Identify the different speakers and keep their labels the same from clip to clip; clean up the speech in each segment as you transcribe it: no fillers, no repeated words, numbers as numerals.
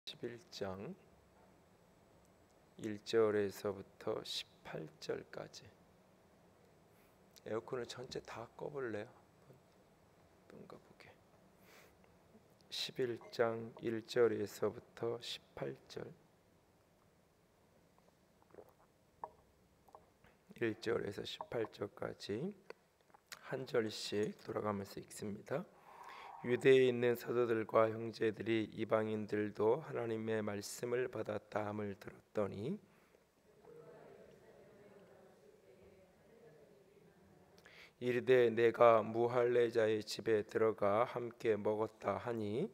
Speaker 1: 11장 1절에서부터 18절까지. 에어컨을 전체 다 꺼볼래요? 한번 꺼보게. 11장 1절에서부터 18절. 1절에서 18절까지 한 절씩 돌아가면서 읽습니다. 유대에 있는 사도들과 형제들이 이방인들도 하나님의 말씀을 받았다 함을 들었더니 이르되 내가 무할례자의 집에 들어가 함께 먹었다 하니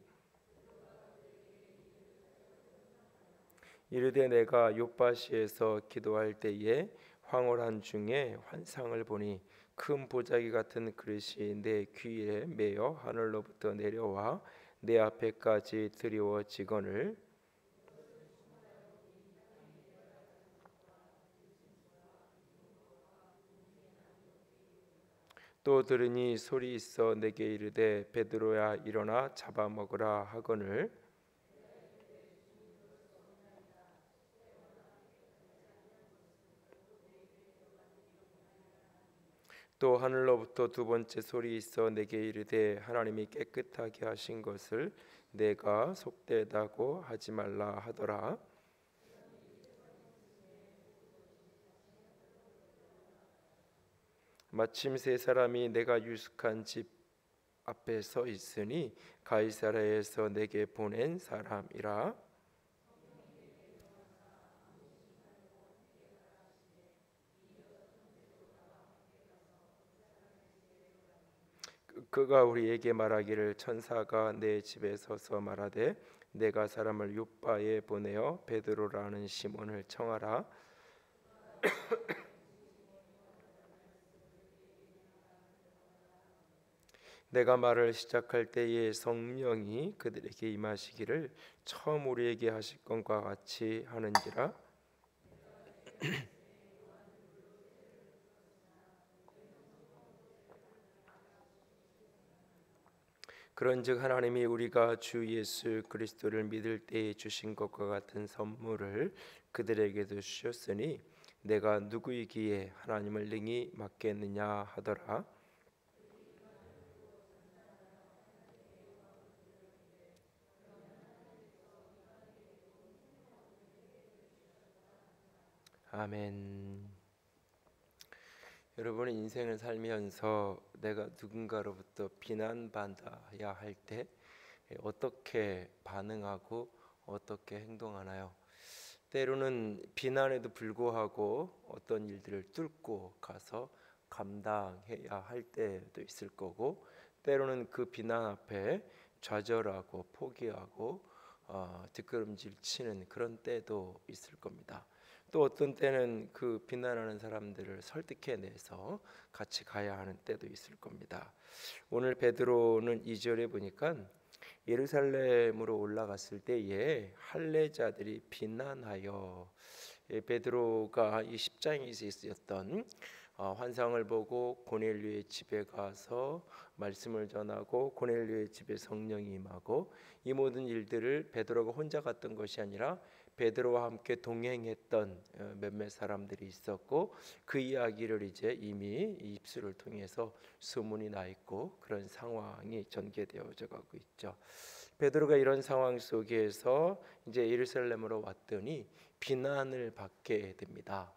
Speaker 1: 이르되 내가 욥바시에서 기도할 때에 황홀한 중에 환상을 보니 큰 보자기 같은 그릇이 내 귀에 매어 하늘로부터 내려와 내 앞에까지 드리워지거늘 또 들으니 소리 있어 내게 이르되 베드로야 일어나 잡아먹으라 하거늘 또 하늘로부터 두 번째 소리 있어 내게 이르되 하나님이 깨끗하게 하신 것을 내가 속되다고 하지 말라 하더라. 마침 세 사람이 내가 유숙한 집 앞에 서 있으니 가이사랴에서 내게 보낸 사람이라. 그가 우리에게 말하기를 천사가 내 집에 서서 말하되 내가 사람을 욥바에 보내어 베드로라는 시몬을 청하라. 내가 말을 시작할 때에 성령이 그들에게 임하시기를 처음 우리에게 하실 것과 같이 하는지라. 그런즉 하나님이 우리가 주 예수 그리스도를 믿을 때에 주신 것과 같은 선물을 그들에게도 주셨으니 내가 누구이기에 하나님을 능히 맡겠느냐 하더라. 아멘. 여러분의 인생을 살면서 내가 누군가로부터 비난받아야 할 때 어떻게 반응하고 어떻게 행동하나요? 때로는 비난에도 불구하고 어떤 일들을 뚫고 가서 감당해야 할 때도 있을 거고, 때로는 그 비난 앞에 좌절하고 포기하고 뒷걸음질 치는 그런 때도 있을 겁니다. 또 어떤 때는 그 비난하는 사람들을 설득해내서 같이 가야 하는 때도 있을 겁니다. 오늘 베드로는 2절에 보니까 예루살렘으로 올라갔을 때에 할례자들이 비난하여 베드로가 이 10장에서 있었던 환상을 보고 고넬료의 집에 가서 말씀을 전하고 고넬료의 집에 성령이 임하고 이 모든 일들을 베드로가 혼자 갔던 것이 아니라 베드로와 함께 동행했던 몇몇 사람들이 있었고 그 이야기를 이제 이미 입술을 통해서 소문이 나 있고 그런 상황이 전개되어져 가고 있죠. 베드로가 이런 상황 속에서 이제 예루살렘으로 왔더니 비난을 받게 됩니다.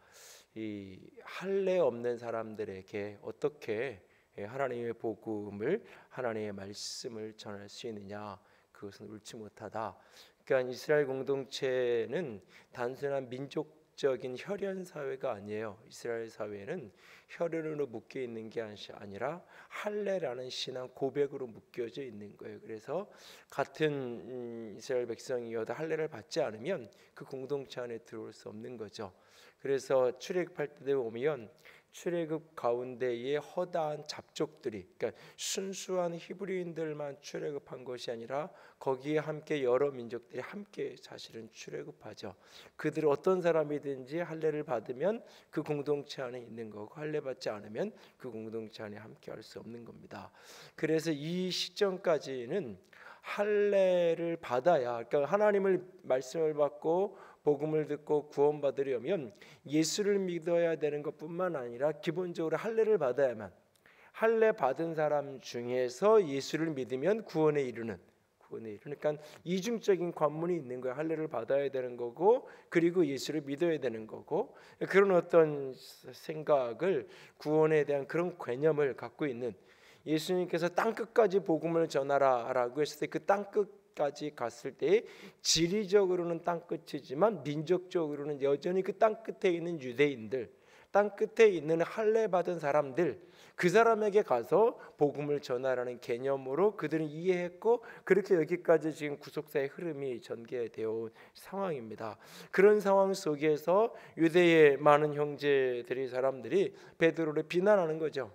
Speaker 1: 이 할례 없는 사람들에게 어떻게 하나님의 복음을 하나님의 말씀을 전할 수 있느냐, 그것은 옳지 못하다. 그러니까 이스라엘 공동체는 단순한 민족적인 혈연 사회가 아니에요. 이스라엘 사회는 혈연으로 묶여 있는 게 아니라 할례라는 신앙 고백으로 묶여져 있는 거예요. 그래서 같은 이스라엘 백성이어도 할례를 받지 않으면 그 공동체 안에 들어올 수 없는 거죠. 그래서 출애굽할 때 오면 출애굽 가운데에 허다한 잡족들이, 그러니까 순수한 히브리인들만 출애굽한 것이 아니라 거기에 함께 여러 민족들이 함께 사실은 출애굽하죠. 그들 어떤 사람이든지 할례를 받으면 그 공동체 안에 있는 거고 할례 받지 않으면 그 공동체 안에 함께 할 수 없는 겁니다. 그래서 이 시점까지는 할례를 받아야, 그러니까 하나님을 말씀을 받고 복음을 듣고 구원받으려면 예수를 믿어야 되는 것뿐만 아니라 기본적으로 할례를 받아야만, 할례 받은 사람 중에서 예수를 믿으면 그러니까 이중적인 관문이 있는 거예요. 할례를 받아야 되는 거고 그리고 예수를 믿어야 되는 거고, 그런 어떤 생각을, 구원에 대한 그런 개념을 갖고 있는, 예수님께서 땅끝까지 복음을 전하라라고 했을 때 그 땅끝까지 갔을 때 지리적으로는 땅끝이지만 민족적으로는 여전히 그 땅끝에 있는 유대인들, 땅끝에 있는 할례 받은 사람들, 그 사람에게 가서 복음을 전하라는 개념으로 그들은 이해했고, 그렇게 여기까지 지금 구속사의 흐름이 전개되어 온 상황입니다. 그런 상황 속에서 유대의 많은 형제들이, 사람들이 베드로를 비난하는 거죠.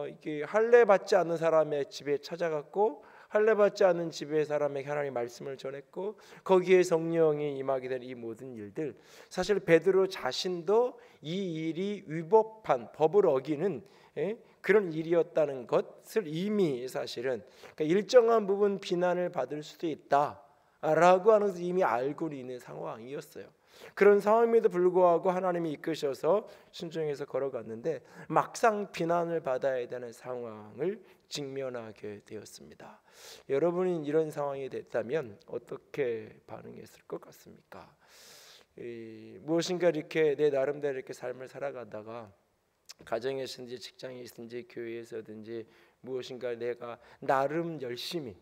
Speaker 1: 이게 할례 받지 않는 사람의 집에 찾아갔고 할례 받지 않는 집의 사람에게 하나님 말씀을 전했고 거기에 성령이 임하게 된 이 모든 일들, 사실 베드로 자신도 이 일이 위법한, 법을 어기는 그런 일이었다는 것을 이미 사실은, 그러니까 일정한 부분 비난을 받을 수도 있다라고 하는 것을 이미 알고 있는 상황이었어요. 그런 상황임에도 불구하고 하나님이 이끄셔서 순종해서 걸어갔는데 막상 비난을 받아야 되는 상황을 직면하게 되었습니다. 여러분이 이런 상황이 됐다면 어떻게 반응했을 것 같습니까? 무엇인가 이렇게 내 나름대로 이렇게 삶을 살아가다가 가정에서든지 직장에서든지 교회에서든지 무엇인가 내가 나름 열심히,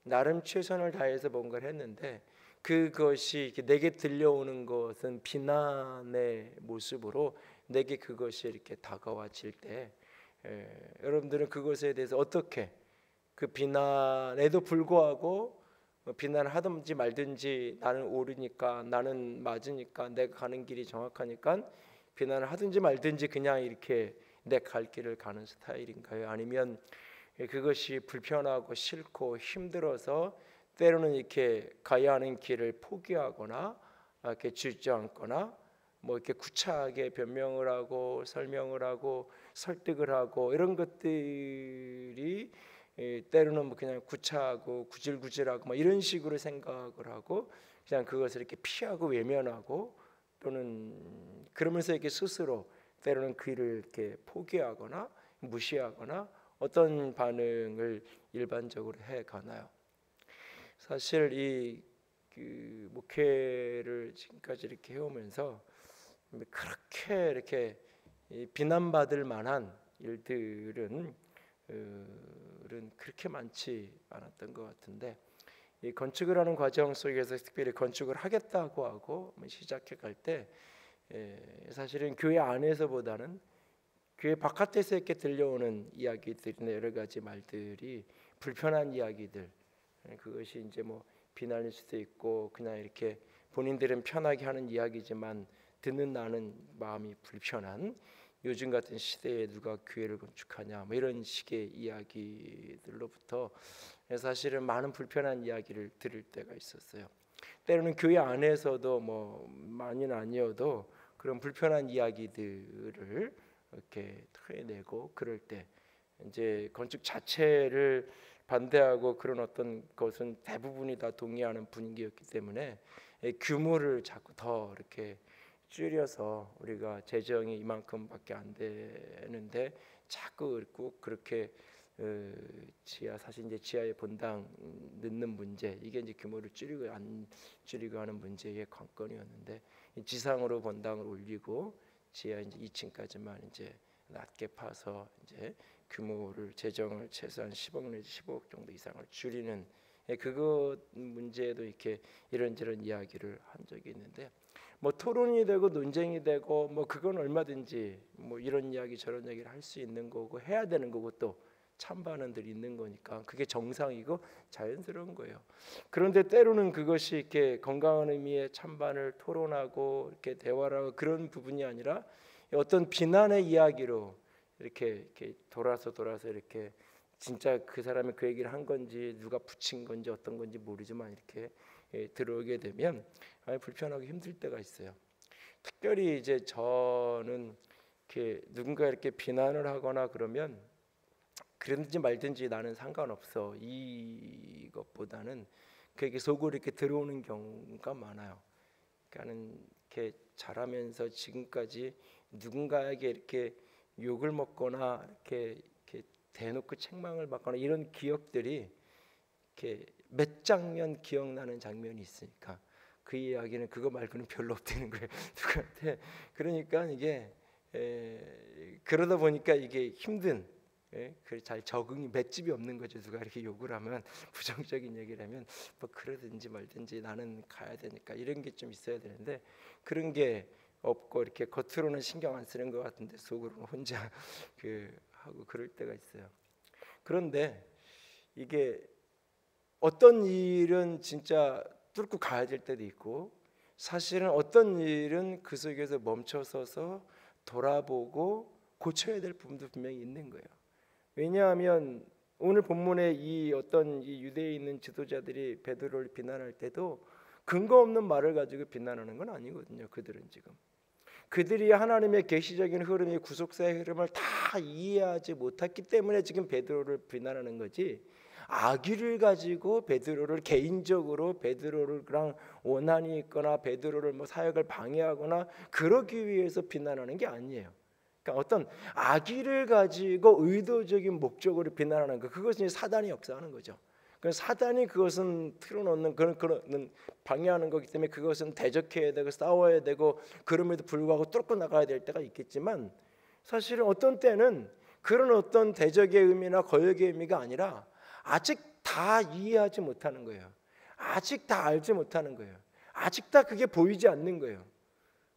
Speaker 1: 나름 최선을 다해서 뭔가를 했는데 그것이 내게 들려오는 것은 비난의 모습으로 내게 그것이 이렇게 다가와질 때, 여러분들은 그것에 대해서 어떻게, 그 비난에도 불구하고 비난을 하든지 말든지, 나는 옳으니까, 나는 맞으니까, 내가 가는 길이 정확하니까 비난을 하든지 말든지 그냥 이렇게 내 갈 길을 가는 스타일인가요? 아니면 그것이 불편하고 싫고 힘들어서 때로는 이렇게 가야 하는 길을 포기하거나 이렇게 주저앉거나 뭐 이렇게 구차하게 변명을 하고 설명을 하고 설득을 하고 이런 것들이 때로는 뭐 그냥 구차하고 구질구질하고 뭐 이런 식으로 생각을 하고 그냥 그것을 이렇게 피하고 외면하고, 또는 그러면서 이렇게 스스로 때로는 그 일을 이렇게 포기하거나 무시하거나 어떤 반응을 일반적으로 해 가나요? 사실 그 목회를 지금까지 이렇게 해오면서 그렇게 이렇게 비난받을 만한 일들은 그렇게 많지 않았던 것 같은데, 이 건축을 하는 과정 속에서 특별히 건축을 하겠다고 하고 시작해 갈 때 사실은 교회 안에서보다는 교회 바깥에서 이렇게 들려오는 이야기들이나 여러 가지 말들이, 불편한 이야기들, 그것이 이제 뭐 비난일 수도 있고 그냥 이렇게 본인들은 편하게 하는 이야기지만 듣는 나는 마음이 불편한, 요즘 같은 시대에 누가 교회를 건축하냐 뭐 이런 식의 이야기들로부터 사실은 많은 불편한 이야기를 들을 때가 있었어요. 때로는 교회 안에서도 뭐 많이는 아니어도 그런 불편한 이야기들을 이렇게 토해내고, 그럴 때 이제 건축 자체를 반대하고 그런 어떤 것은 대부분이 다 동의하는 분위기였기 때문에 규모를 자꾸 더 이렇게 줄여서, 우리가 재정이 이만큼밖에 안 되는데 자꾸 꼭 그렇게 사실 이제 지하의 본당 넣는 문제, 이게 이제 규모를 줄이고 안 줄이고 하는 문제의 관건이었는데, 지상으로 본당을 올리고 지하 이제 2층까지만 이제 낮게 파서 이제 규모를, 재정을 최소한 10억 내지 15억 정도 이상을 줄이는, 그것 문제도 이렇게 이런저런 이야기를 한 적이 있는데, 뭐 토론이 되고 논쟁이 되고 뭐 그건 얼마든지 뭐 이런 이야기 저런 얘기를 할 수 있는 거고 해야 되는 거고 또 찬반은들 있는 거니까 그게 정상이고 자연스러운 거예요. 그런데 때로는 그것이 이렇게 건강한 의미의 찬반을 토론하고 이렇게 대화를 하고 그런 부분이 아니라 어떤 비난의 이야기로 이렇게 돌아서 이렇게 진짜 그 사람이 그 얘기를 한 건지 누가 붙인 건지 어떤 건지 모르지만 이렇게 들어오게 되면 불편하고 힘들 때가 있어요. 특별히 이제 저는 이렇게 누군가 이렇게 비난을 하거나 그러면 그런지 말든지 나는 상관없어, 이것보다는 그에게 속으로 이렇게 들어오는 경우가 많아요. 그러니까는 이렇게 자라면서 지금까지 누군가에게 이렇게 욕을 먹거나 이렇게 대놓고 책망을 받거나 이런 기억들이 이렇게 몇 장면 기억나는 장면이 있으니까 그 이야기는 그거 말고는 별로 없다는 거예요. 누구한테. 그러니까 이게 그러다 보니까 이게 힘든, 잘 적응이 맷집이 없는 거죠. 누가 이렇게 욕을 하면, 부정적인 얘기를 하면 뭐 그러든지 말든지 나는 가야 되니까 이런 게 좀 있어야 되는데 그런 게 없고 이렇게 겉으로는 신경 안 쓰는 것 같은데 속으로는 혼자 하고 그럴 때가 있어요. 그런데 이게 어떤 일은 진짜 뚫고 가야 될 때도 있고, 사실은 어떤 일은 그 속에서 멈춰서서 돌아보고 고쳐야 될 부분도 분명히 있는 거예요. 왜냐하면 오늘 본문에 이 유대에 있는 지도자들이 베드로를 비난할 때도 근거 없는 말을 가지고 비난하는 건 아니거든요. 그들이 하나님의 계시적인 흐름이 구속사의 흐름을 다 이해하지 못했기 때문에 지금 베드로를 비난하는 거지, 악의를 가지고 베드로를 개인적으로 베드로랑 원한이 있거나 베드로를 뭐 사역을 방해하거나 그러기 위해서 비난하는 게 아니에요. 그러니까 어떤 악의를 가지고 의도적인 목적으로 비난하는 거, 그것은 사단이 역사하는 거죠. 사단이 그것은 틀어놓는 그런 방해하는 거기 때문에 그것은 대적해야 되고 싸워야 되고 그럼에도 불구하고 뚫고 나가야 될 때가 있겠지만, 사실은 어떤 때는 그런 어떤 대적의 의미나 거역의 의미가 아니라 아직 다 이해하지 못하는 거예요. 아직 다 알지 못하는 거예요. 아직 다 그게 보이지 않는 거예요.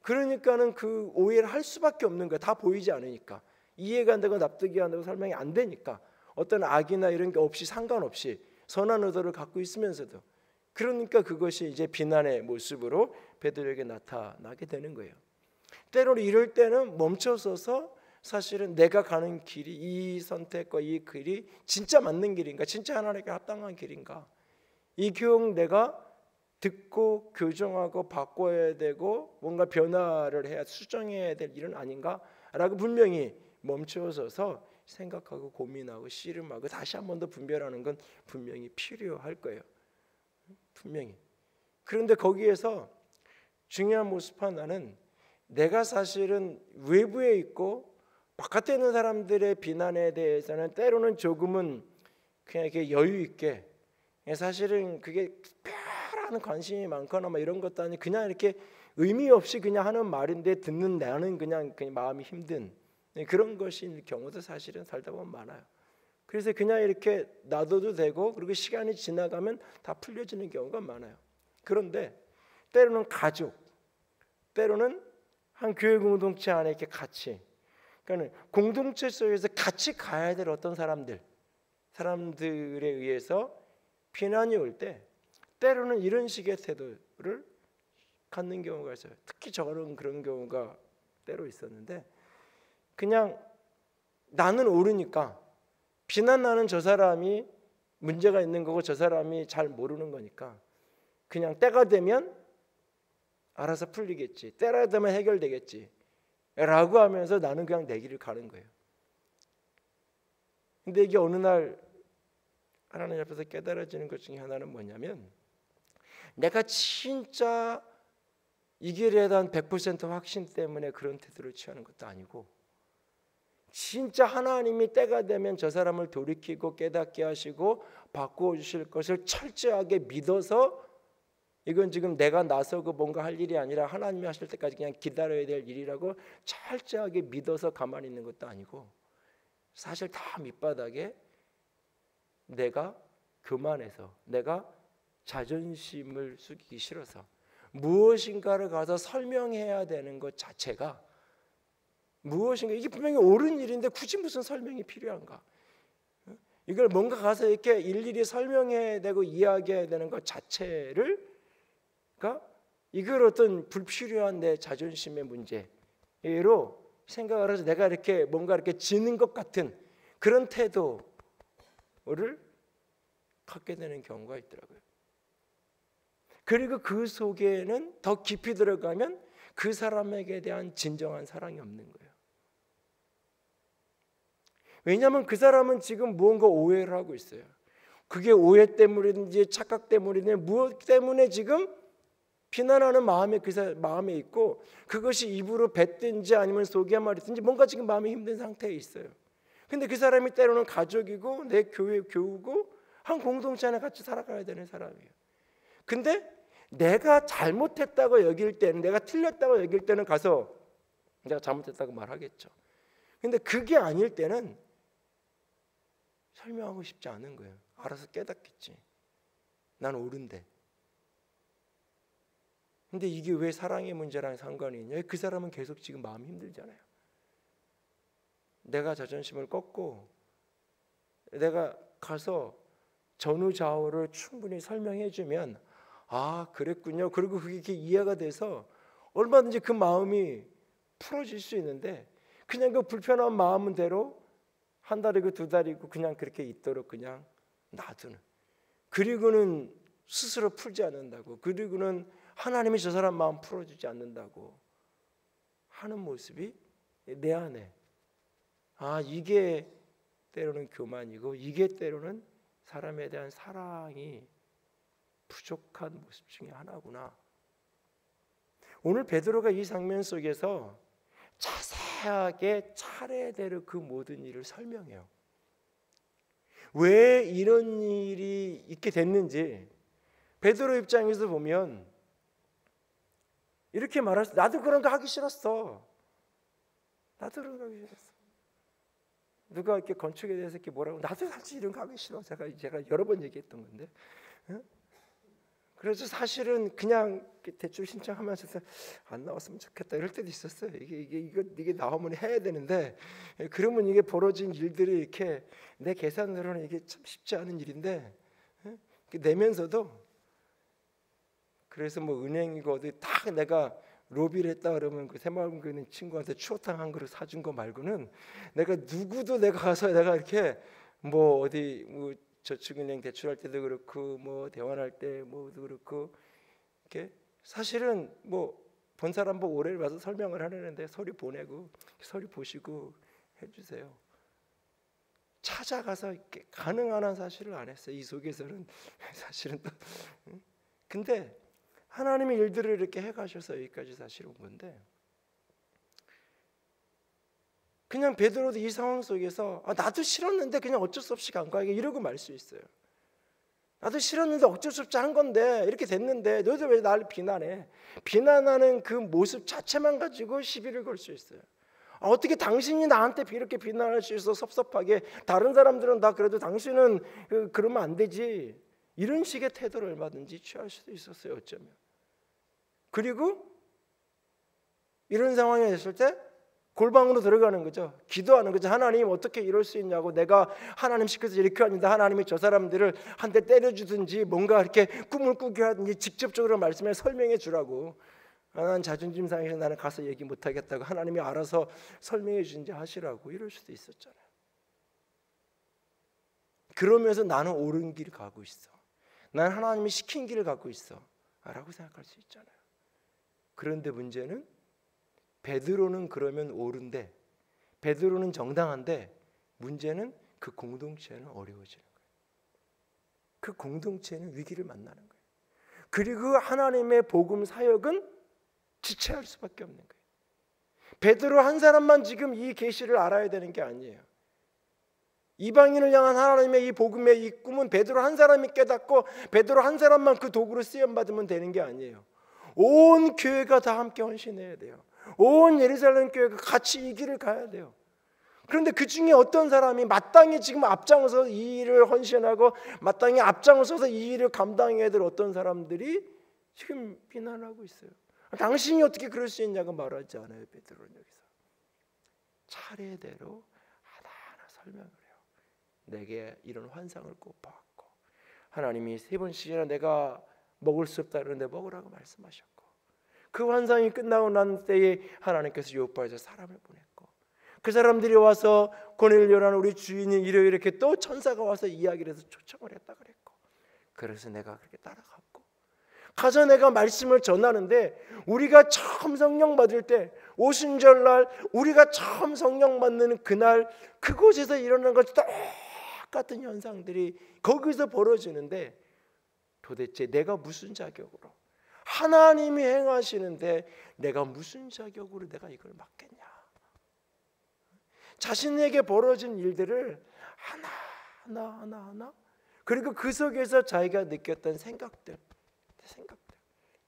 Speaker 1: 그러니까는 그 오해를 할 수밖에 없는 거예요. 다 보이지 않으니까, 이해가 안 되고 납득이 안 되고 설명이 안 되니까, 어떤 악이나 이런 게 없이 상관없이 선한 의도를 갖고 있으면서도, 그러니까 그것이 이제 비난의 모습으로 베드로에게 나타나게 되는 거예요. 때로는 이럴 때는 멈춰서서 사실은 내가 가는 길이, 이 선택과 이 길이 진짜 맞는 길인가, 진짜 하나님께 합당한 길인가, 이 교훈 내가 듣고 교정하고 바꿔야 되고 뭔가 변화를 해야, 수정해야 될 일은 아닌가라고 분명히 멈춰서서 생각하고 고민하고 씨름하고 다시 한 번 더 분별하는 건 분명히 필요할 거예요. 분명히. 그런데 거기에서 중요한 모습 하나는, 내가 사실은 외부에 있고 바깥에 있는 사람들의 비난에 대해서는 때로는 조금은 그냥 이렇게 여유 있게, 사실은 그게 특별한 관심이 많거나 뭐 이런 것도 아니고 그냥 이렇게 의미 없이 그냥 하는 말인데 듣는 나는 그냥 마음이 힘든 그런 것인 경우도 사실은 살다 보면 많아요. 그래서 그냥 이렇게 놔둬도 되고, 그리고 시간이 지나가면 다 풀려지는 경우가 많아요. 그런데 때로는 가족, 때로는 한 교회 공동체 안에 이렇게 같이, 그러니까 공동체 속에서 같이 가야 될 어떤 사람들에 의해서 비난이 올 때 때로는 이런 식의 태도를 갖는 경우가 있어요. 특히 저는 그런 경우가 때로 있었는데, 그냥 나는 옳으니까, 비난하는 저 사람이 문제가 있는 거고 저 사람이 잘 모르는 거니까 그냥 때가 되면 알아서 풀리겠지, 때가 되면 해결되겠지 라고 하면서 나는 그냥 내 길을 가는 거예요. 근데 이게 어느 날 하나님 앞에서 깨달아지는 것 중에 하나는 뭐냐면, 내가 진짜 이 길에 대한 100% 확신 때문에 그런 태도를 취하는 것도 아니고, 진짜 하나님이 때가 되면 저 사람을 돌이키고 깨닫게 하시고 바꾸어 주실 것을 철저하게 믿어서, 이건 지금 내가 나서고 뭔가 할 일이 아니라 하나님이 하실 때까지 그냥 기다려야 될 일이라고 철저하게 믿어서 가만히 있는 것도 아니고, 사실 다 밑바닥에 내가 교만해서, 내가 자존심을 숙이기 싫어서 무엇인가를 가서 설명해야 되는 것 자체가, 무엇인가, 이게 분명히 옳은 일인데 굳이 무슨 설명이 필요한가, 이걸 뭔가 가서 이렇게 일일이 설명해야 되고 이야기해야 되는 것 자체를, 그러니까 이걸 어떤 불필요한 내 자존심의 문제로 생각을 해서 내가 이렇게 뭔가 이렇게 지는 것 같은 그런 태도를 갖게 되는 경우가 있더라고요. 그리고 그 속에는 더 깊이 들어가면 그 사람에게 대한 진정한 사랑이 없는 거예요. 왜냐하면 그 사람은 지금 무언가 오해를 하고 있어요. 그게 오해 때문이든지 착각 때문이든지 무엇 때문에 지금 비난하는 마음에 마음에 있고, 그것이 입으로 뱉든지 아니면 속에 말이든지 뭔가 지금 마음이 힘든 상태에 있어요. 근데 그 사람이 때로는 가족이고 내 교우고 한 공동체 안에 같이 살아가야 되는 사람이에요. 근데 내가 잘못했다고 여길 때는, 내가 틀렸다고 여길 때는 가서 내가 잘못했다고 말하겠죠. 근데 그게 아닐 때는 설명하고 싶지 않은 거예요. 알아서 깨닫겠지. 난 옳은데. 근데 이게 왜 사랑의 문제랑 상관이 있냐? 그 사람은 계속 지금 마음이 힘들잖아요. 내가 자존심을 꺾고 내가 가서 전후좌우를 충분히 설명해 주면, 아 그랬군요, 그리고 그게 이렇게 이해가 돼서 얼마든지 그 마음이 풀어질 수 있는데, 그냥 그 불편한 마음대로 한 달이고 두 달이고 그냥 그렇게 있도록 그냥 놔두는, 그리고는 스스로 풀지 않는다고, 그리고는 하나님이 저 사람 마음 풀어주지 않는다고 하는 모습이 내 안에, 아 이게 때로는 교만이고 이게 때로는 사람에 대한 사랑이 부족한 모습 중에 하나구나. 오늘 베드로가 이 장면 속에서 자세하게 차례대로 그 모든 일을 설명해요. 왜 이런 일이 있게 됐는지 베드로 입장에서 보면 이렇게 말할 수, 나도 그런 거 하기 싫었어. 나도 그런 거 하기 싫었어. 누가 이렇게 건축에 대해서 이렇게 뭐라고, 나도 사실 이런 거 하기 싫어. 제가 여러 번 얘기했던 건데. 응? 그래서 사실은 그냥 대출 신청하면서 안 나왔으면 좋겠다 이럴 때도 있었어요. 이게 나오면 해야 되는데, 그러면 이게 벌어진 일들이 이렇게 내 계산으로는 이게 참 쉽지 않은 일인데, 내면서도, 그래서 뭐 은행이고 어디 다 내가 로비를 했다 그러면 그 새마을금고 친구한테 추어탕 한 그릇 사준 거 말고는 내가 누구도 내가 가서 내가 이렇게 뭐 어디 뭐 저축은행 대출할 때도 그렇고 뭐 대환할 때 뭐도 그렇고, 이렇게 사실은 뭐 본 사람 보고 오래를 봐서 설명을 하려는데 서류 보내고 서류 보시고 해주세요. 찾아가서 이렇게 가능한 한 사실을 안 했어요. 이 속에서는 사실은 또 근데 하나님의 일들을 이렇게 해가셔서 여기까지 사실 온 건데, 그냥 베드로도 이 상황 속에서 나도 싫었는데 그냥 어쩔 수 없이 간 거야 이러고 말 수 있어요. 나도 싫었는데 어쩔 수 없이 한 건데 이렇게 됐는데 너희들 왜 나를 비난해? 비난하는 그 모습 자체만 가지고 시비를 걸 수 있어요. 어떻게 당신이 나한테 이렇게 비난할 수 있어? 섭섭하게. 다른 사람들은 다 그래도 당신은 그러면 안 되지. 이런 식의 태도를 얼마든지 취할 수도 있었어요, 어쩌면. 그리고 이런 상황이 됐을 때 골방으로 들어가는 거죠. 기도하는 거죠. 하나님 어떻게 이럴 수 있냐고. 내가 하나님 시켜서 이렇게 하는데 하나님이 저 사람들을 한 대 때려주든지 뭔가 이렇게 꿈을 꾸게 하든지 직접적으로 말씀해 설명해 주라고. 난 자존심 상해서 나는 가서 얘기 못하겠다고, 하나님이 알아서 설명해 주든지 하시라고 이럴 수도 있었잖아요. 그러면서 나는 옳은 길을 가고 있어, 난 하나님이 시킨 길을 가고 있어 라고 생각할 수 있잖아요. 그런데 문제는 베드로는 그러면 옳은데, 베드로는 정당한데, 문제는 그 공동체는 어려워지는 거예요. 그 공동체는 위기를 만나는 거예요. 그리고 하나님의 복음 사역은 지체할 수밖에 없는 거예요. 베드로 한 사람만 지금 이 계시를 알아야 되는 게 아니에요. 이방인을 향한 하나님의 이 복음의 이 꿈은 베드로 한 사람이 깨닫고 베드로 한 사람만 그 도구로 쓰임 받으면 되는 게 아니에요. 온 교회가 다 함께 헌신해야 돼요. 온 예루살렘 교회가 같이 이 길을 가야 돼요. 그런데 그 중에 어떤 사람이 마땅히 지금 앞장서서 이 일을 헌신하고 마땅히 앞장서서 이 일을 감당해야 될 어떤 사람들이 지금 비난하고 있어요. 당신이 어떻게 그럴 수 있냐고 말하지 않아요. 베드로는 여기서 차례대로 하나하나 설명을 해요. 내게 이런 환상을 꼭 보았고, 하나님이 3번씩이나 내가 먹을 수 없다 그러는데 먹으라고 말씀하셨고, 그 환상이 끝나고 난 때에 하나님께서 요파에서 사람을 보냈고, 그 사람들이 와서 고넬료라는 우리 주인이 이렇게 또 천사가 와서 이야기를 해서 초청을 했다 그랬고, 그래서 내가 그렇게 따라갔고, 가서 내가 말씀을 전하는데, 우리가 처음 성령 받을 때 오순절날 우리가 처음 성령 받는 그날 그곳에서 일어나는 것 똑같은 현상들이 거기서 벌어지는데 도대체 내가 무슨 자격으로 하나님이 행하시는데 내가 무슨 자격으로 내가 이걸 맡겠냐. 자신에게 벌어진 일들을 하나 그리고 그 속에서 자기가 느꼈던 생각들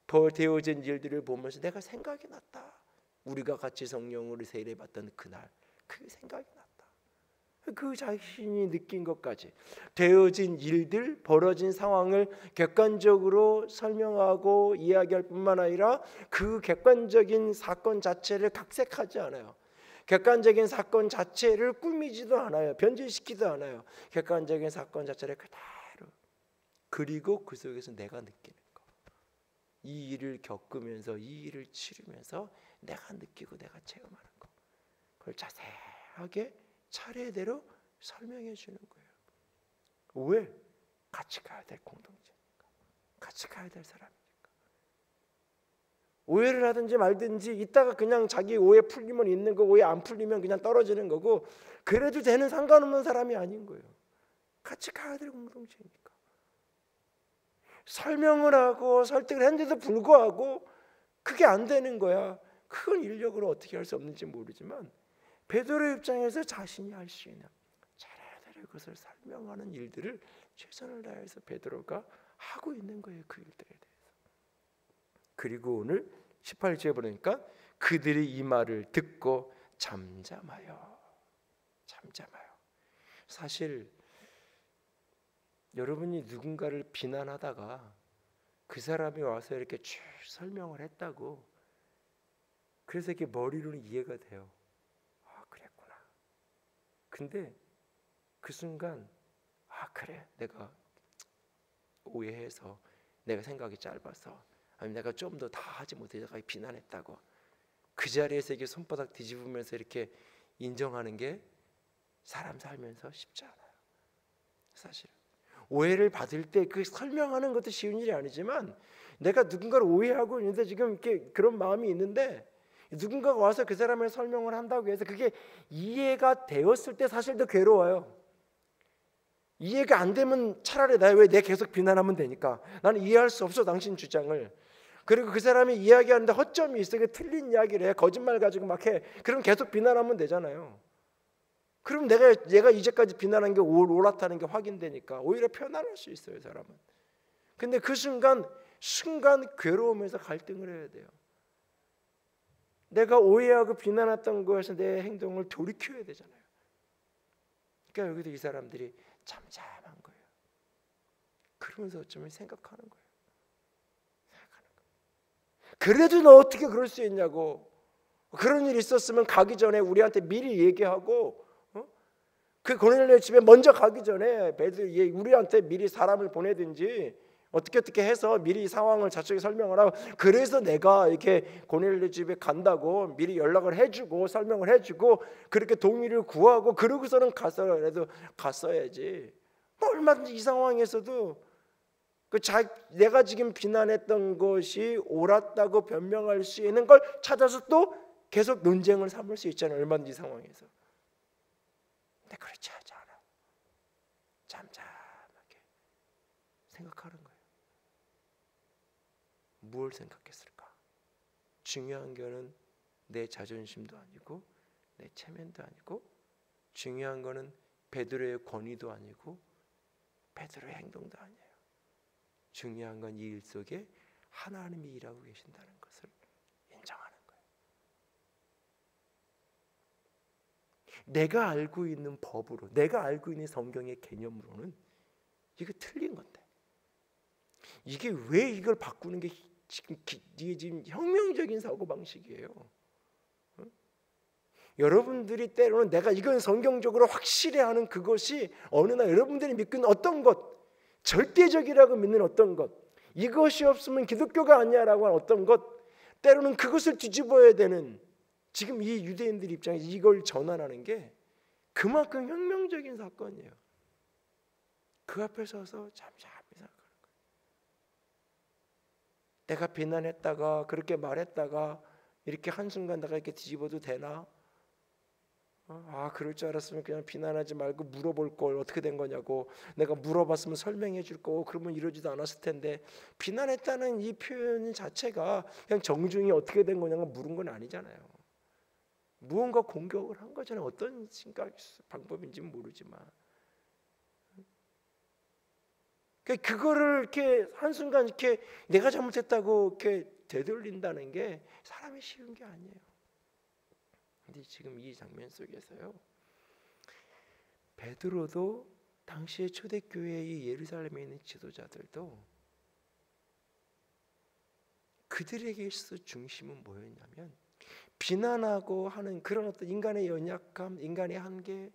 Speaker 1: 더 되어진 일들을 보면서 내가 생각이 났다. 우리가 같이 성령으로 세례받던 그날 그 생각이 났다. 그 자신이 느낀 것까지 되어진 일들 벌어진 상황을 객관적으로 설명하고 이야기할 뿐만 아니라 그 객관적인 사건 자체를 각색하지 않아요. 객관적인 사건 자체를 꾸미지도 않아요. 변질시키지도 않아요. 객관적인 사건 자체를 그대로 그리고 그 속에서 내가 느끼는 거, 이 일을 겪으면서 이 일을 치르면서 내가 느끼고 내가 체험하는 거, 그걸 자세하게 차례대로 설명해 주는 거예요. 왜? 같이 가야 될 공동체니까, 같이 가야 될 사람이니까. 오해를 하든지 말든지 이따가 그냥 자기 오해 풀리면 있는 거고 오해 안 풀리면 그냥 떨어지는 거고 그래도 되는 상관없는 사람이 아닌 거예요. 같이 가야 될 공동체니까. 설명을 하고 설득을 했는데도 불구하고 그게 안 되는 거야. 큰 인력으로 어떻게 할 수 없는지 모르지만 베드로의 입장에서 자신이 할 수 있는 차례대로 그것을 설명하는 일들을 최선을 다해서 베드로가 하고 있는 거예요. 그 일들에 대해서. 그리고 오늘 18절에 보니까 그들이 이 말을 듣고 잠잠하여. 사실 여러분이 누군가를 비난하다가 그 사람이 와서 이렇게 쭉 설명을 했다고 그래서 이렇게 머리로는 이해가 돼요. 아, 그랬구나. 근데 그 순간 아, 그래, 내가 오해해서 내가 생각이 짧아서 아니면 내가 좀 더 다 하지 못해서 비난했다고 그 자리에서 이렇게 손바닥 뒤집으면서 이렇게 인정하는 게 사람 살면서 쉽지 않아요. 사실 오해를 받을 때 그 설명하는 것도 쉬운 일이 아니지만 내가 누군가를 오해하고 있는데 지금 이렇게 그런 마음이 있는데 누군가가 와서 그 사람을 설명을 한다고 해서 그게 이해가 되었을 때 사실 더 괴로워요. 이해가 안 되면 차라리 나 왜 내 계속 비난하면 되니까 나는 이해할 수 없어 당신 주장을. 그리고 그 사람이 이야기하는데 허점이 있어. 틀린 이야기를 해. 거짓말 가지고 막 해. 그럼 계속 비난하면 되잖아요. 그럼 내가 이제까지 비난한 게 옳았다는 게 확인되니까 오히려 편안할 수 있어요, 사람은. 근데 그 순간 괴로우면서 갈등을 해야 돼요. 내가 오해하고 비난했던 거에서 내 행동을 돌이켜야 되잖아요. 그러니까 여기도 이 사람들이 잠잠한 거예요. 그러면서 어쩌면 생각하는 거예요. 그래도 너 어떻게 그럴 수 있냐고. 그런 일이 있었으면 가기 전에 우리한테 미리 얘기하고 그 고넬료 집에 먼저 가기 전에 우리한테 미리 사람을 보내든지 어떻게 해서 미리 상황을 자세히 설명을 하고 그래서 내가 이렇게 고넬료 집에 간다고 미리 연락을 해주고 설명을 해주고 그렇게 동의를 구하고 그러고서는 갔어야지. 얼마든지 이 상황에서도 내가 지금 비난했던 것이 옳았다고 변명할 수 있는 걸 찾아서 또 계속 논쟁을 삼을 수 있잖아요. 얼마든지 이 상황에서. 근데 그렇지 않지 않아. 잠잠하게 생각하는 거예요. 무엇을 생각했을까? 중요한 거는 내 자존심도 아니고 내 체면도 아니고 중요한 거는 베드로의 권위도 아니고 베드로의 행동도 아니에요. 중요한 건 이 일 속에 하나님이 일하고 계신다는 것을 인정하는 거예요. 내가 알고 있는 법으로, 내가 알고 있는 성경의 개념으로는 이게 틀린 건데 이게 왜 이걸 바꾸는 게 이게 지금 혁명적인 사고방식이에요. 여러분들이 때로는 내가 이건 성경적으로 확실히 하는 그것이 어느 날 여러분들이 믿는 어떤 것, 절대적이라고 믿는 어떤 것, 이것이 없으면 기독교가 아니야라고 하는 어떤 것, 때로는 그것을 뒤집어야 되는 지금 이 유대인들 입장에서 이걸 전환하는 게 그만큼 혁명적인 사건이에요. 그 앞에 서서 잠잠히 생각하는 거예요. 내가 비난했다가 그렇게 말했다가 이렇게 한순간 내가 이렇게 뒤집어도 되나? 그럴 줄 알았으면 그냥 비난하지 말고 물어볼 걸, 어떻게 된 거냐고. 내가 물어봤으면 설명해 줄 거고, 그러면 이러지도 않았을 텐데. 비난했다는 이 표현 자체가 그냥 정중히 어떻게 된 거냐고 물은 건 아니잖아요. 무언가 공격을 한 거잖아요. 어떤 생각 방법인지는 모르지만. 그거를 이렇게 한순간 이렇게 내가 잘못했다고 이렇게 되돌린다는 게 사람이 쉬운 게 아니에요. 근데 지금 이 장면 속에서요, 베드로도 당시의 초대교회의 예루살렘에 있는 지도자들도 그들에게 있어서 중심은 뭐였냐면 비난하고 하는 그런 어떤 인간의 연약함, 인간의 한계,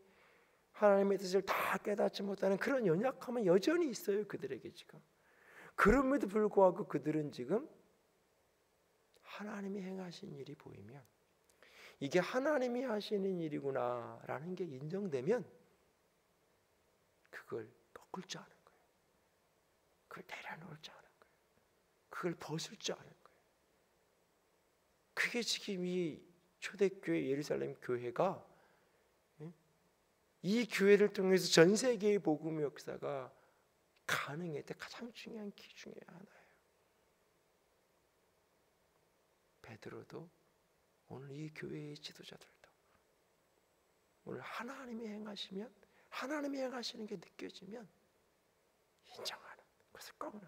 Speaker 1: 하나님의 뜻을 다 깨닫지 못하는 그런 연약함은 여전히 있어요. 그들에게 지금. 그럼에도 불구하고 그들은 지금 하나님이 행하신 일이 보이면 이게 하나님이 하시는 일이구나라는 게 인정되면 그걸 꺾을 줄 아는 거예요. 그걸 내려놓을 줄 아는 거예요. 그걸 벗을 줄 아는 거예요. 그게 지금 이 초대교회 예루살렘 교회가, 이 교회를 통해서 전 세계의 복음 역사가 가능했던 가장 중요한 기 중에 하나예요. 베드로도 오늘 이 교회의 지도자들도 오늘 하나님이 행하시면, 하나님이 행하시는 게 느껴지면 인정하는, 그것을 꺾는,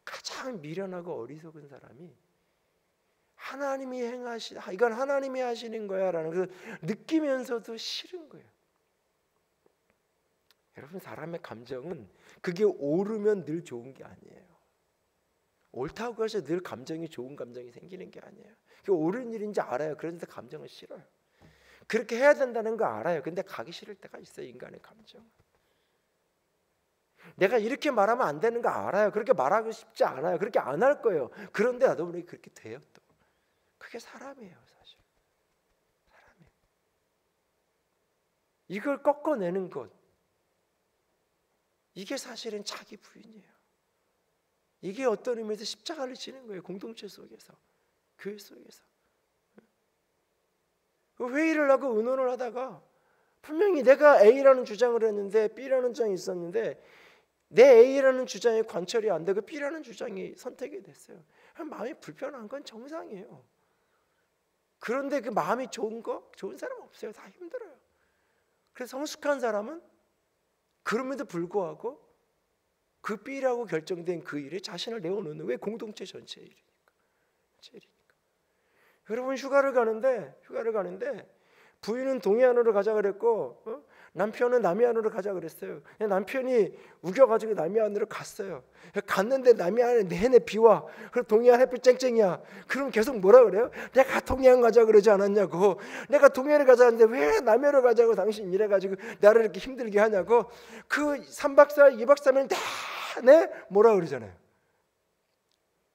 Speaker 1: 가장 미련하고 어리석은 사람이 하나님이 이건 하나님이 하시는 거야라는 그 느끼면서도 싫은 거예요. 여러분, 사람의 감정은 그게 오르면 늘 좋은 게 아니에요. 옳다고 해서 늘 감정이 좋은 감정이 생기는 게 아니에요. 그게 옳은 일인지 알아요. 그런데 감정은 싫어요. 그렇게 해야 된다는 거 알아요. 근데 가기 싫을 때가 있어요. 인간의 감정은. 내가 이렇게 말하면 안 되는 거 알아요. 그렇게 말하고 싶지 않아요. 그렇게 안 할 거예요. 그런데 나도 모르게 그렇게 돼요. 또 그게 사람이에요. 사실 사람이에요. 이걸 꺾어내는 것, 이게 사실은 자기 부인이에요. 이게 어떤 의미에서 십자가를 지는 거예요. 공동체 속에서, 교회 속에서. 회의를 하고 의논을 하다가 분명히 내가 A라는 주장을 했는데 B라는 주장이 있었는데 내 A라는 주장이 관철이 안 되고 B라는 주장이 선택이 됐어요. 마음이 불편한 건 정상이에요. 그런데 그 마음이 좋은 사람 없어요. 다 힘들어요. 그래서 성숙한 사람은 그럼에도 불구하고 그 B라고 결정된 그 일에 자신을 내어놓는, 왜? 공동체 전체의 일이니까. 여러분, 휴가를 가는데 부인은 동해안으로 가자 그랬고 남편은 남해안으로 가자 그랬어요. 남편이 우겨가지고 남해안으로 갔어요. 갔는데 남해안에 내내 비와. 그리고 동해안 햇빛 쨍쨍이야. 그럼 계속 뭐라 그래요? 내가 동해안 가자 그러지 않았냐고. 내가 동해안을 가자는데 왜 남해안으로 가자고 당신 이래가지고 나를 이렇게 힘들게 하냐고. 그 3박 4일 2박 3일 내내 뭐라 그러잖아요.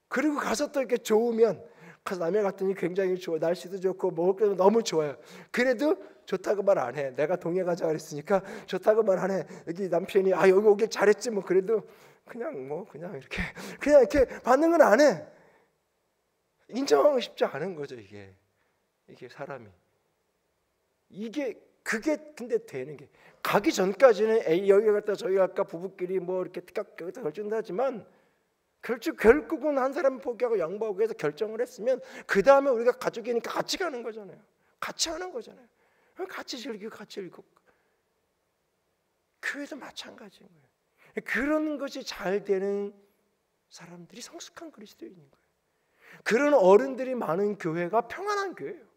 Speaker 1: 그리고 가서 또 이렇게 좋으면, 가서 남해 갔더니 굉장히 좋아. 날씨도 좋고 먹을 것도 너무 좋아요. 그래도 좋다고 말 안 해. 내가 동해 가자 그랬으니까 좋다고 말 안 해. 여기 남편이 여기 오길 잘했지 뭐. 그래도 그냥 이렇게 반응은 안 해. 인정하고 싶지 않은 거죠. 이게 사람이, 그게 근데 되는 게, 가기 전까지는 에이 여기 갔다 저기 갈까 부부끼리 뭐 이렇게 결정도 하지만 결국은 한 사람 포기하고 양보하고 해서 결정을 했으면 그 다음에 우리가 가족이니까 같이 가는 거잖아요. 같이 하는 거잖아요. 같이 즐기고 같이 읽고. 교회도 마찬가지인 거예요. 그런 것이 잘 되는 사람들이 성숙한 그리스도인인 거예요. 그런 어른들이 많은 교회가 평안한 교회예요.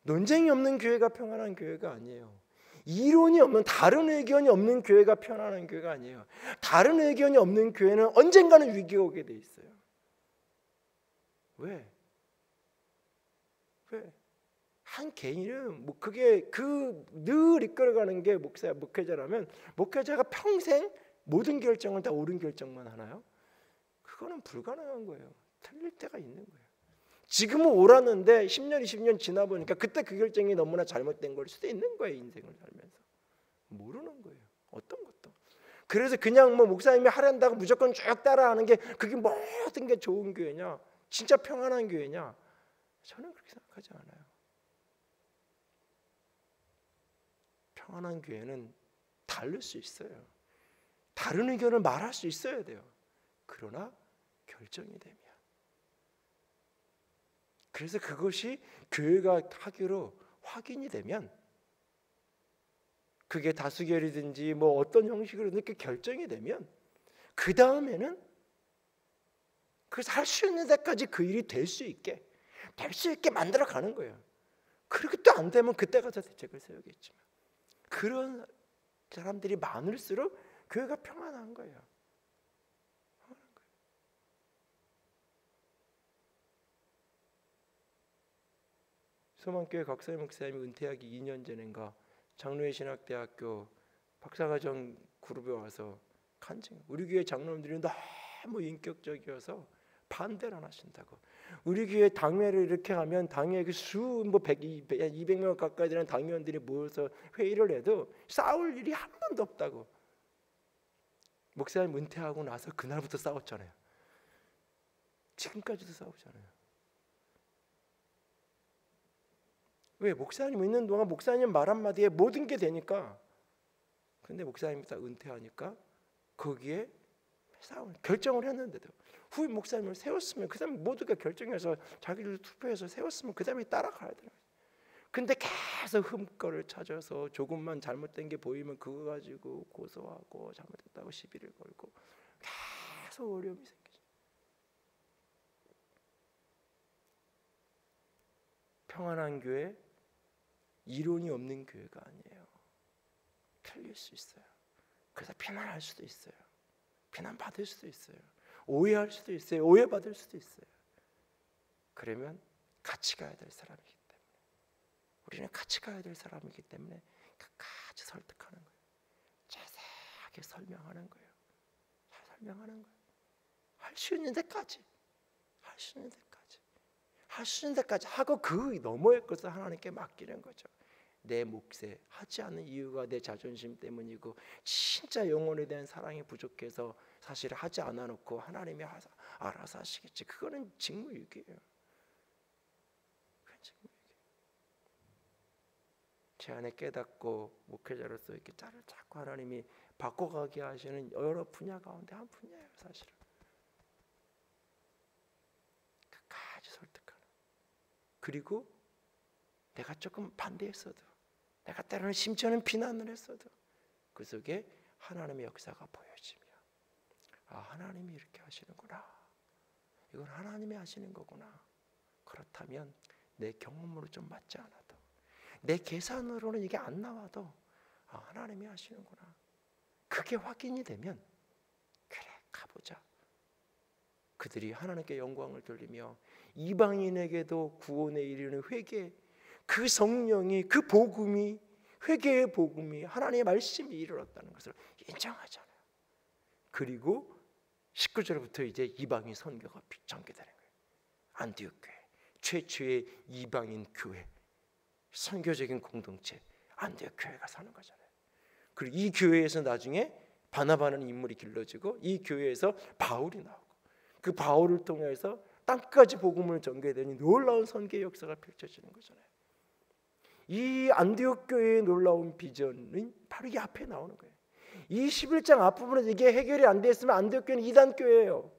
Speaker 1: 논쟁이 없는 교회가 평안한 교회가 아니에요. 이론이 없는, 다른 의견이 없는 교회가 편안한 교회가 아니에요. 다른 의견이 없는 교회는 언젠가는 위기가 오게 돼 있어요. 왜? 한 개인은 그게 늘 이끌어가는 게 목회자라면, 목회자가 평생 모든 결정을 다 옳은 결정만 하나요? 그거는 불가능한 거예요. 틀릴 때가 있는 거예요. 지금은 옳았는데 10년 20년 지나 보니까 그때 그 결정이 너무나 잘못된 걸 수도 있는 거예요. 인생을 살면서 모르는 거예요. 어떤 것도. 그래서 그냥 목사님이 하란다고 무조건 쭉 따라하는 게, 그게 모든 게 좋은 교회냐? 진짜 평안한 교회냐? 저는 그렇게 생각하지 않아요. 평안한 교회는 다를 수 있어요. 다른 의견을 말할 수 있어야 돼요. 그러나 결정이 되면, 그래서 그것이 교회가 하기로 확인이 되면, 그게 다수결이든지 뭐 어떤 형식으로 이렇게 결정이 되면, 그 다음에는 그래서 할 수 있는 데까지 그 일이 될 수 있게 만들어 가는 거예요. 그렇게 또 안 되면 그때 가서 대책을 세우겠지만, 그런 사람들이 많을수록 교회가 평안한 거예요. 소망교회 각사의 목사님이 은퇴하기 2년 전인가 장로회 신학대학교 박사과정 그룹에 와서 간증. 우리 교회 장로님들이 너무 인격적이어서 반대를 안 하신다고. 우리 교회 당회를 이렇게 하면 당회 그 뭐 200명 가까이 되는 당위원들이 모여서 회의를 해도 싸울 일이 한 번도 없다고. 목사님 은퇴하고 나서 그날부터 싸웠잖아요. 지금까지도 싸우잖아요. 왜? 목사님 있는 동안 목사님 말 한마디에 모든 게 되니까. 근데 목사님이 딱 은퇴하니까 거기에 결정을 했는데도 후임 목사님을 세웠으면 그 다음에 모두가 결정해서 자기들 투표해서 세웠으면 그 다음에 따라가야 돼요. 근데 계속 흠결을 찾아서 조금만 잘못된 게 보이면 그거 가지고 고소하고 잘못했다고 시비를 걸고 계속 어려움이 생기죠. 평안한 교회, 이론이 없는 교회가 아니에요. 틀릴 수 있어요. 그래서 비난할 수도 있어요. 비난받을 수도 있어요. 오해할 수도 있어요. 오해받을 수도 있어요. 그러면 같이 가야 될 사람이기 때문에, 우리는 같이 가야 될 사람이기 때문에 끝까지 설득하는 거예요. 자세하게 설명하는 거예요. 잘 설명하는 거예요. 할 수 있는 데까지 하고 그 너머의 것을 하나님께 맡기는 거죠. 내 몫에 하지 않는 이유가 내 자존심 때문이고 진짜 영혼에 대한 사랑이 부족해서 사실 하지 않아 놓고 하나님이 알아서 하시겠지. 그거는 직무유기예요. 제 안에 깨닫고 목회자로서 이렇게 자를 자꾸 하나님이 바꿔가게 하시는 여러 분야 가운데 한 분야예요. 사실은 끝까지 설득하는. 그리고 내가 조금 반대했어도, 내가 때로는 심지어는 비난을 했어도 그 속에 하나님의 역사가 보여지며, 아, 하나님이 이렇게 하시는구나, 이건 하나님이 하시는 거구나. 그렇다면 내 경험으로 좀 맞지 않아도, 내 계산으로는 이게 안 나와도, 아, 하나님이 하시는구나, 그게 확인이 되면 그래 가보자. 그들이 하나님께 영광을 돌리며 이방인에게도 구원에 이르는 회개, 그 성령이, 그 복음이, 회개의 복음이, 하나님의 말씀이 이르렀다는 것을 인정하잖아요. 그리고 19절부터 이제 이방인 선교가 전개되는 거예요. 안디옥 교회, 최초의 이방인 교회, 선교적인 공동체 안디옥 교회가 사는 거잖아요. 그리고 이 교회에서 나중에 바나바라는 인물이 길러지고, 이 교회에서 바울이 나오고, 그 바울을 통해서 땅까지 복음을 전개되는 놀라운 선교 역사가 펼쳐지는 거잖아요. 이 안디옥 교회의 놀라운 비전은 바로 이 앞에 나오는 거예요. 이 11장 앞부분에서 이게 해결이 안 됐으면 안디옥 교회는 이단 교회예요.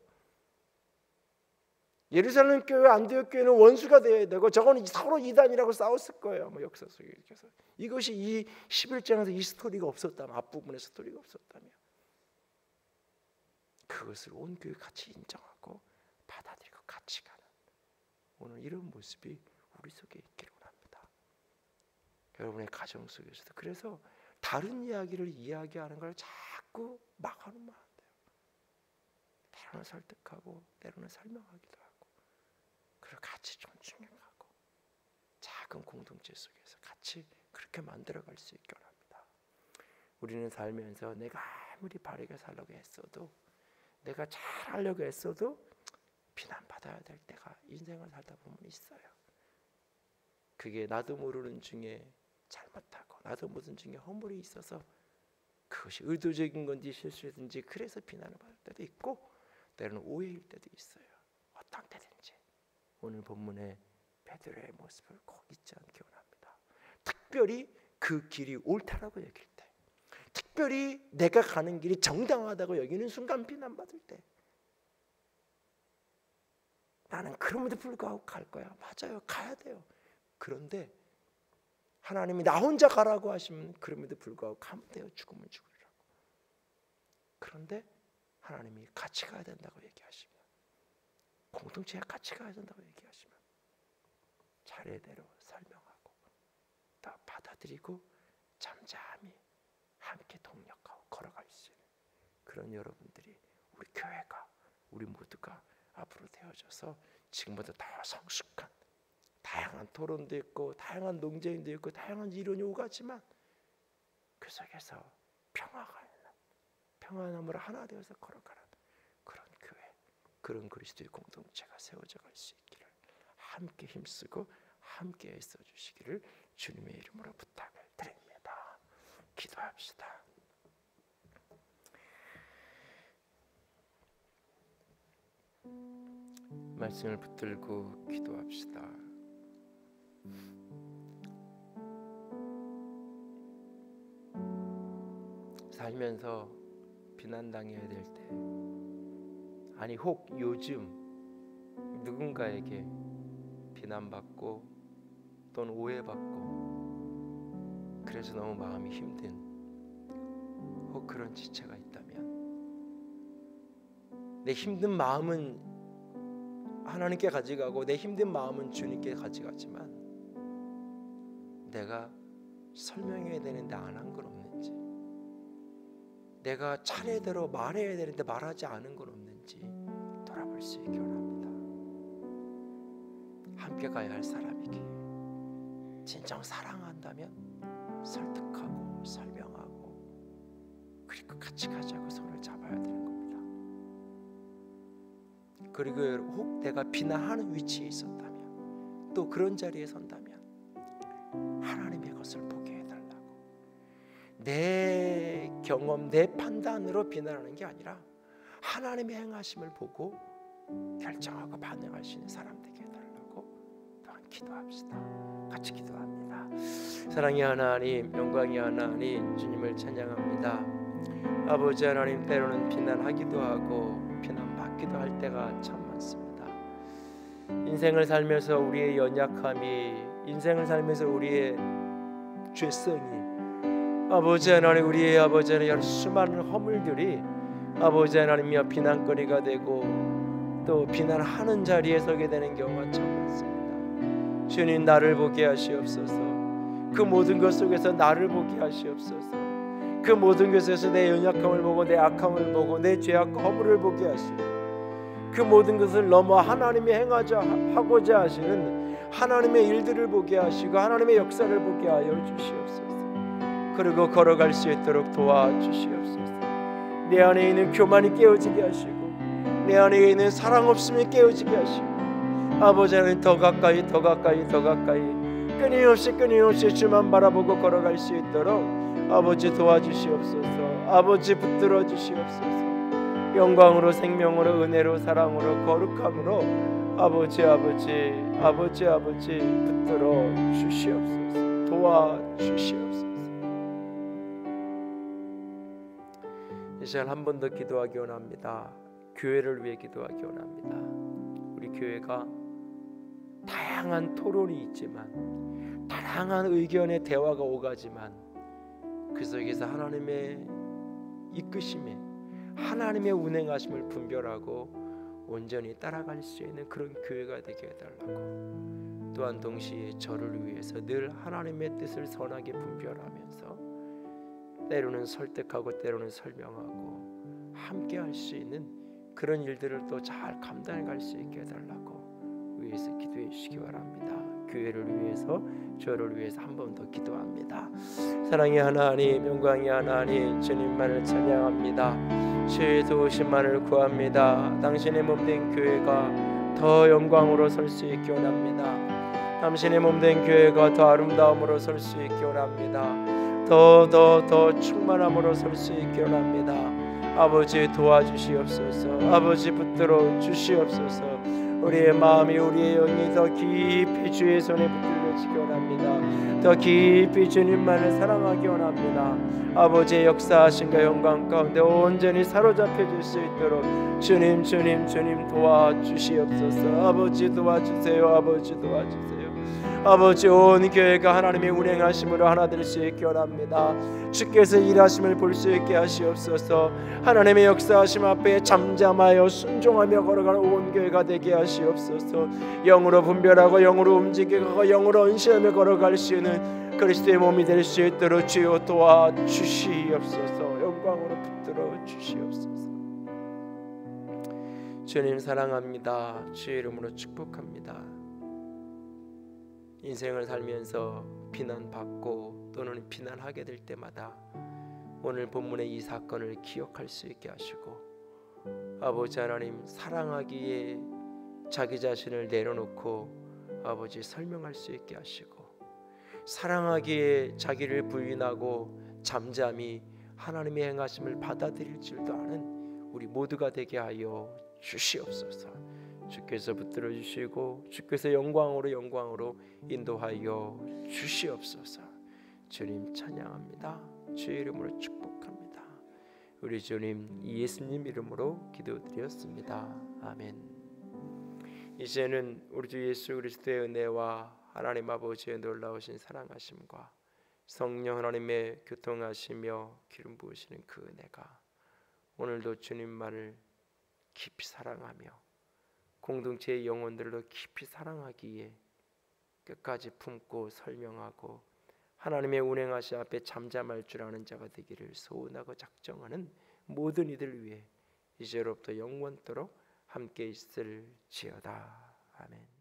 Speaker 1: 예루살렘 교회, 안디옥 교회는 원수가 되어야 되고, 저거는 서로 이단이라고 싸웠을 거예요. 뭐 역사 속에 이렇게 해서 이것이 이 11장에서 이 스토리가 없었다면, 앞부분의 스토리가 없었다면, 그것을 온 교회 같이 인정하고 받아들이고 같이 가는 오늘 이런 모습이 우리 속에 있기를 원합니다. 여러분의 가정 속에서도. 그래서 다른 이야기를 이야기하는 걸 자꾸 막아놓으면 안 돼요. 때로는 설득하고 때로는 설명하기도 하고, 그리고 같이 존중해가고 작은 공동체 속에서 같이 그렇게 만들어갈 수 있게 합니다. 우리는 살면서 내가 아무리 바르게 살려고 했어도, 내가 잘하려고 했어도 비난받아야 될 때가 인생을 살다 보면 있어요. 그게 나도 모르는 중에 잘못하고 나도 모르는 중에 허물이 있어서, 그것이 의도적인 건지 실수든지 그래서 비난을 받을 때도 있고, 때로는 오해일 때도 있어요. 어떤 때든지 오늘 본문의 베드로의 모습을 꼭 잊지 않기 원합니다. 특별히 그 길이 옳다라고 여길 때, 특별히 내가 가는 길이 정당하다고 여기는 순간 비난받을 때, 나는 그럼에도 불구하고 갈 거야. 맞아요, 가야 돼요. 그런데 하나님이 나 혼자 가라고 하시면 그럼에도 불구하고 가면 돼요. 죽으면 죽으리라고. 그런데 하나님이 같이 가야 된다고 얘기하시면, 공동체가 같이 가야 된다고 얘기하시면 차례대로 설명하고 또 받아들이고 잠잠히 함께 동력하고 걸어갈 수 있는 그런 여러분들이, 우리 교회가, 우리 모두가 앞으로 되어져서 지금보다 더 성숙한, 다양한 토론도 있고 다양한 논쟁도 있고 다양한 이론이 오가지만 그 속에서 평화가 있는, 평안함으로 하나 되어서 걸어가는 그런 교회, 그런 그리스도의 공동체가 세워져 갈 수 있기를 함께 힘쓰고 함께 애써 주시기를 주님의 이름으로 부탁을 드립니다. 기도합시다. 말씀을 붙들고 기도합시다. 살면서 비난당해야 될 때, 아니 혹 요즘 누군가에게 비난받고 또는 오해받고 그래서 너무 마음이 힘든 혹 그런 지체가 있다면, 내 힘든 마음은 하나님께 가져가고 내 힘든 마음은 주님께 가져가지만 내가 설명해야 되는데 안 한 건 없는지, 내가 차례대로 말해야 되는데 말하지 않은 건 없는지 돌아볼 수 있기 원합니다. 함께 가야 할 사람이기에 진정 사랑한다면 설득하고 설명하고 그리고 같이 가자고 손을 잡아야 되는 겁니다. 그리고 혹 내가 비난하는 위치에 있었다면, 또 그런 자리에 선다면 하나님의 것을 보게 해달라고, 내 경험, 내 판단으로 비난하는 게 아니라 하나님의 행하심을 보고 결정하고 반응할 수 있는 사람 되게 해달라고 또한 기도합시다. 같이 기도합니다. 사랑의 하나님, 영광의 하나님, 주님을 찬양합니다. 아버지 하나님, 때로는 비난하기도 하고 비난받기도 할 때가 참 많습니다. 인생을 살면서 우리의 연약함이, 인생을 살면서 우리의 죄성이, 아버지 하나님, 우리의 아버지 하나님 수많은 허물들이 아버지 하나님이여 비난거리가 되고 또 비난하는 자리에 서게 되는 경우가 참 많습니다. 주님, 나를 보게 하시옵소서. 그 모든 것 속에서 나를 보게 하시옵소서. 그 모든 것에서 내 연약함을 보고 내 악함을 보고 내 죄악과 허물을 보게 하시고, 그 모든 것을 넘어 하나님이 하고자 하시는 하나님의 일들을 보게 하시고 하나님의 역사를 보게 하여 주시옵소서. 그리고 걸어갈 수 있도록 도와주시옵소서. 내 안에 있는 교만이 깨어지게 하시고 내 안에 있는 사랑 없음이 깨어지게 하시고, 아버지 하나님, 더 가까이 더 가까이 더 가까이 끊임없이 주만 바라보고 걸어갈 수 있도록 아버지 도와주시옵소서. 아버지 붙들어 주시옵소서. 영광으로, 생명으로, 은혜로, 사랑으로, 거룩함으로 아버지 붙들어 주시옵소서. 도와주시옵소서. 이 시간 한 번 더 기도하기 원합니다. 교회를 위해 기도하기 원합니다. 우리 교회가 다양한 토론이 있지만, 다양한 의견의 대화가 오가지만 그 속에서 하나님의 이끄심에, 하나님의 운행하심을 분별하고 온전히 따라갈 수 있는 그런 교회가 되게 해달라고, 또한 동시에 저를 위해서 늘 하나님의 뜻을 선하게 분별하면서 때로는 설득하고 때로는 설명하고 함께 할 수 있는 그런 일들을 또 잘 감당해 갈 수 있게 해달라고 위해서 기도해 주시기 바랍니다. 교회를 위해서, 저를 위해서 한 번 더 기도합니다. 사랑의 하나님, 영광의 하나님, 주님만을 찬양합니다. 주의 도우심만을 구합니다. 당신의 몸된 교회가 더 영광으로 설 수 있게 원합니다. 당신의 몸된 교회가 더 아름다움으로 설 수 있게 원합니다. 더 충만함으로 설 수 있게 원합니다. 아버지 도와주시옵소서. 아버지 붙들어 주시옵소서. 우리의 마음이 우리의 영이 더 깊이 주의 손에 붙들려지기 원합니다. 더 깊이 주님만을 사랑하기 원합니다. 아버지의 역사하심과 영광 가운데 온전히 사로잡혀 줄 수 있도록 주님 도와주시옵소서. 아버지 도와주세요. 아버지 도와주세요. 아버지, 온 교회가 하나님의 운행하심으로 하나 될 수 있게 원합니다. 주께서 일하심을 볼 수 있게 하시옵소서. 하나님의 역사하심 앞에 잠잠하여 순종하며 걸어가는 온 교회가 되게 하시옵소서. 영으로 분별하고 영으로 움직이고 영으로 언신하며 걸어갈 수 있는 그리스도의 몸이 될 수 있도록 주여 도와주시옵소서. 영광으로 붙들어 주시옵소서. 주님 사랑합니다. 주의 이름으로 축복합니다. 인생을 살면서 비난받고 또는 비난하게 될 때마다 오늘 본문의 이 사건을 기억할 수 있게 하시고, 아버지 하나님, 사랑하기에 자기 자신을 내려놓고 아버지 설명할 수 있게 하시고, 사랑하기에 자기를 부인하고 잠잠히 하나님의 행하심을 받아들일 줄도 아는 우리 모두가 되게 하여 주시옵소서. 주께서 붙들어 주시고 주께서 영광으로 인도하여 주시옵소서. 주님 찬양합니다. 주의 이름으로 축복합니다. 우리 주님 예수님 이름으로 기도드렸습니다. 아멘. 이제는 우리 주 예수 그리스도의 은혜와 하나님 아버지의 놀라우신 사랑하심과 성령 하나님의 교통하시며 기름 부으시는 그 은혜가 오늘도 주님만을 깊이 사랑하며 공동체의 영혼들을 깊이 사랑하기에 끝까지 품고 설명하고 하나님의 운행하심 앞에 잠잠할 줄 아는 자가 되기를 소원하고 작정하는 모든 이들 위해 이제로부터 영원토록 함께 있을지어다. 아멘.